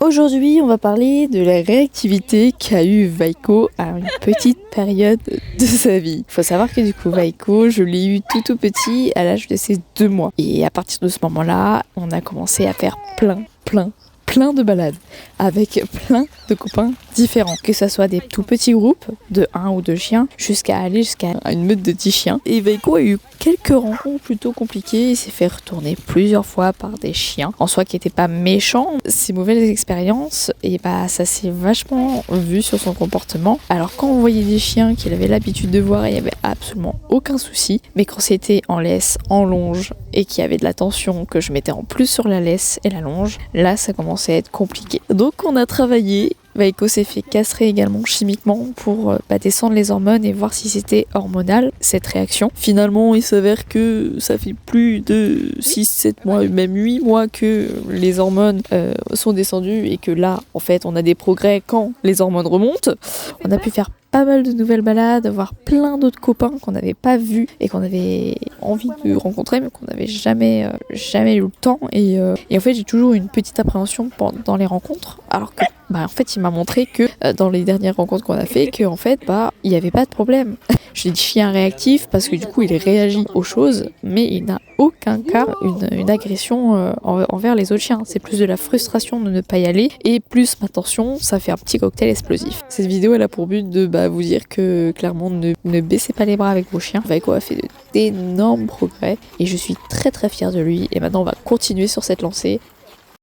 Aujourd'hui, on va parler de la réactivité qu'a eu Vaiko à une petite période de sa vie. Il faut savoir que du coup, Vaiko, je l'ai eu tout petit à l'âge de ses 2 mois. Et à partir de ce moment-là, on a commencé à faire plein de balades avec plein de copains différents, que ce soit des tout petits groupes de 1 ou 2 chiens jusqu'à une meute de 10 chiens. Et Vaiko a eu quelques rencontres plutôt compliquées, il s'est fait retourner plusieurs fois par des chiens, en soi qui n'étaient pas méchants. Ces mauvaises expériences, et ça s'est vachement vu sur son comportement. Alors quand on voyait des chiens qu'il avait l'habitude de voir, il n'y avait absolument aucun souci, mais quand c'était en laisse, en longe, et qu'il y avait de la tension que je mettais en plus sur la laisse et la longe, là ça commençait à être compliqué. Donc on a travaillé. Vaiko s'est fait castrer également chimiquement pour descendre les hormones et voir si c'était hormonal cette réaction. Finalement il s'avère que ça fait plus de 6-7 mois, même 8 mois que les hormones sont descendues et que là en fait on a des progrès quand les hormones remontent. On a pu faire pas mal de nouvelles balades, voir plein d'autres copains qu'on n'avait pas vus et qu'on avait envie de rencontrer mais qu'on n'avait jamais eu le temps et en fait j'ai toujours une petite appréhension dans les rencontres, alors que en fait il m'a montré que dans les dernières rencontres qu'on a fait que en fait il n'y avait pas de problème. Je l'ai dit chien réactif parce que du coup il réagit aux choses, mais il n'a aucun cas une agression envers les autres chiens. C'est plus de la frustration de ne pas y aller et plus ma tension, ça fait un petit cocktail explosif. Cette vidéo elle a pour but de vous dire que clairement ne baissez pas les bras avec vos chiens. Vaiko a fait d'énormes progrès et je suis très fière de lui, et maintenant on va continuer sur cette lancée